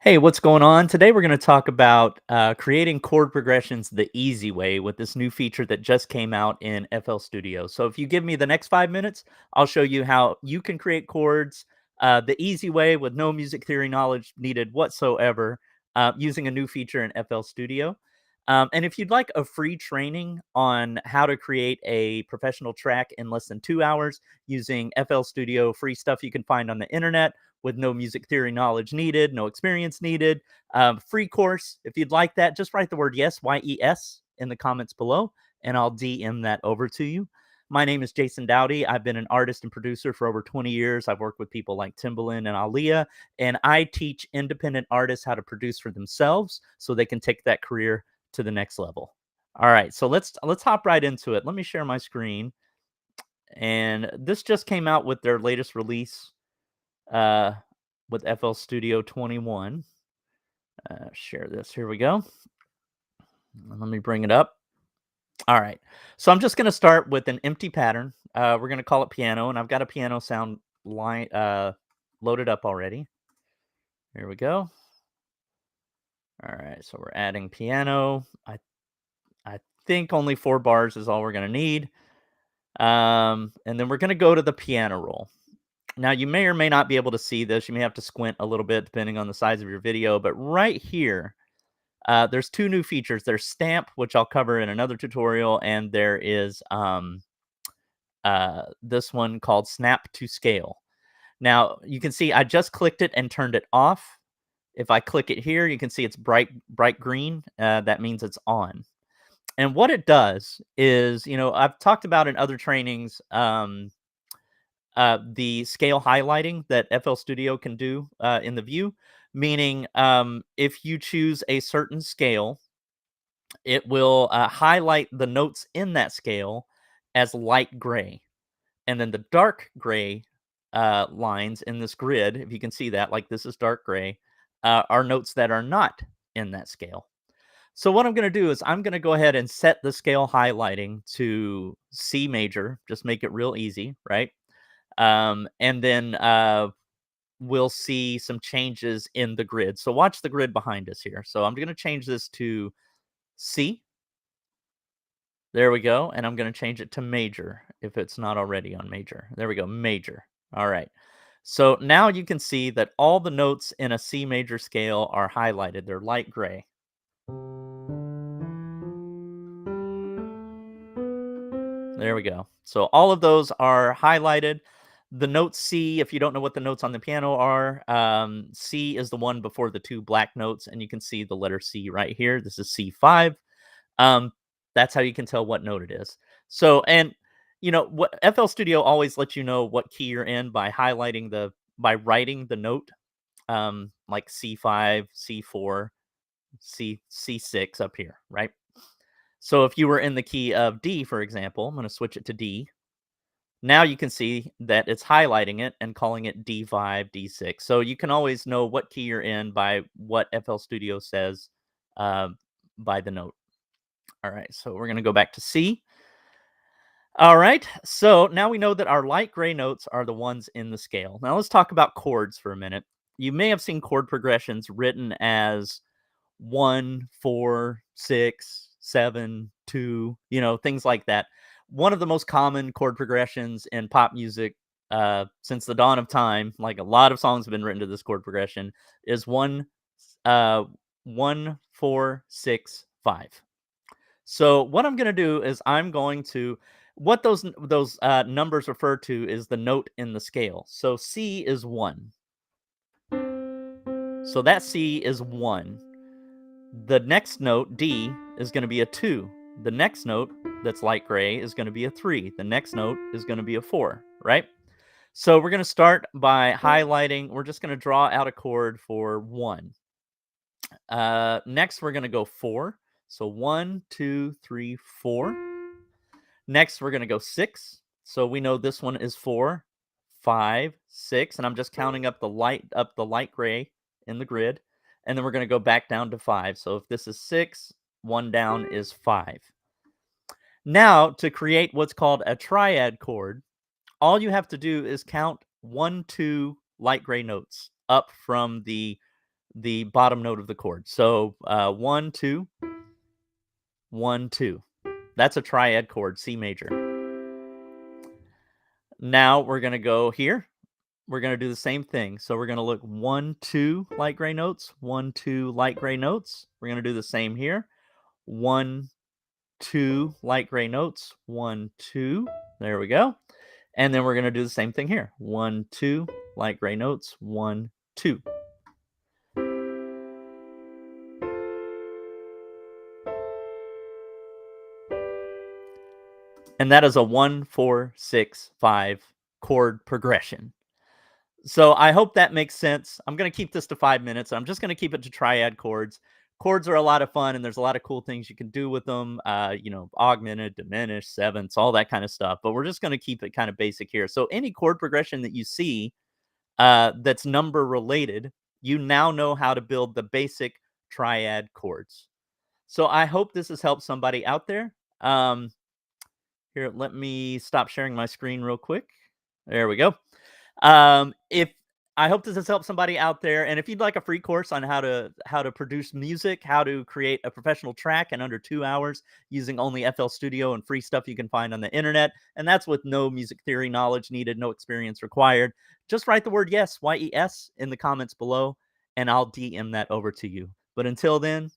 Hey, what's going on? Today we're going to talk about creating chord progressions the easy way with this new feature that just came out in FL Studio. So if you give me the next 5 minutes, I'll show you how you can create chords the easy way with no music theory knowledge needed whatsoever using a new feature in FL Studio. And if you'd like a free training on how to create a professional track in less than 2 hours using FL Studio, free stuff you can find on the internet with no music theory knowledge needed, no experience needed. Free course. If you'd like that, just write the word yes, YES, in the comments below, and I'll DM that over to you. My name is Jason Dowdy. I've been an artist and producer for over 20 years. I've worked with people like Timbaland and Aaliyah, and I teach independent artists how to produce for themselves so they can take that career to the next level. All right, so let's hop right into it. Let me share my screen. And this just came out with their latest release uh, with FL Studio 21. Share this. Here we go. Let me bring it up. All right. So I'm just going to start with an empty pattern. We're going to call it piano, and I've got a piano sound line loaded up already. Here we go. All right. So we're adding piano. I think only 4 bars is all we're going to need. And then we're going to go to the piano roll. Now, you may or may not be able to see this. You may have to squint a little bit depending on the size of your video. But right here, there's 2 new features. There's Stamp, which I'll cover in another tutorial, and there is this one called Snap to Scale. Now, you can see I just clicked it and turned it off. If I click it here, you can see it's bright green. That means it's on. And what it does is, I've talked about in other trainings, the scale highlighting that FL Studio can do in the view, meaning if you choose a certain scale, it will highlight the notes in that scale as light gray. And then the dark gray lines in this grid, if you can see that, like this is dark gray, are notes that are not in that scale. So what I'm going to do is I'm going to go ahead and set the scale highlighting to C major, just make it real easy, right? And then we'll see some changes in the grid. So watch the grid behind us here. So I'm going to change this to C. There we go. And I'm going to change it to major if it's not already on major. There we go, major. All right. So now you can see that all the notes in a C major scale are highlighted. They're light gray. There we go. So all of those are highlighted. The note C, if you don't know what the notes on the piano are, C is the one before the 2 black notes, and you can see the letter C right here. This is C5. Um, that's how you can tell what note it is. So, and what FL Studio always lets you know what key you're in by by writing the note, like C5, C4, C6 up here, right? So if you were in the key of D, for example, I'm going to switch it to D. Now you can see that it's highlighting it and calling it D5, D6. So you can always know what key you're in by what FL Studio says uh, by the note. All right, so we're going to go back to C. All right, so now we know that our light gray notes are the ones in the scale. Now let's talk about chords for a minute. You may have seen chord progressions written as 1, 4, 6, 7, 2, things like that. One of the most common chord progressions in pop music since the dawn of time, like a lot of songs have been written to this chord progression, is uh, 1, 4, 6, 5. So what I'm going to do is I'm going to what those numbers refer to is the note in the scale. So C is 1. So that C is 1. The next note, D, is going to be a 2. The next note that's light gray is going to be a 3. The next note is going to be a 4, right? So we're going to start by highlighting. We're just going to draw out a chord for 1. Next, we're going to go 4. So 1, 2, 3, 4. Next, we're going to go 6. So we know this one is 4, 5, 6. And I'm just counting up the light gray in the grid. And then we're going to go back down to 5. So if this is 6, 1 down is 5. Now, to create what's called a triad chord, all you have to do is count 1, 2 light gray notes up from the bottom note of the chord. So 1, 2, 1, 2. That's a triad chord, C major. Now we're going to go here. We're going to do the same thing. So we're going to look 1, 2 light gray notes, 1, 2 light gray notes. We're going to do the same here. 1, 2 light gray notes, 1, 2. There we go. And then we're going to do the same thing here. 1, 2 light gray notes, 1, 2. And that is a 1, 4, 6, 5 chord progression. So I hope that makes sense. I'm going to keep this to 5 minutes. I'm just going to keep it to triad chords. Chords are a lot of fun, and there's a lot of cool things you can do with them. Augmented, diminished, sevenths, all that kind of stuff. But we're just going to keep it kind of basic here. So any chord progression that you see that's number related, you now know how to build the basic triad chords. So I hope this has helped somebody out there. Here, let me stop sharing my screen real quick. There we go. If I hope this has helped somebody out there, and if you'd like a free course on how to produce music, how to create a professional track in under 2 hours using only FL Studio and free stuff you can find on the internet, and that's with no music theory knowledge needed, no experience required, just write the word yes, YES, in the comments below, and I'll DM that over to you. But until then,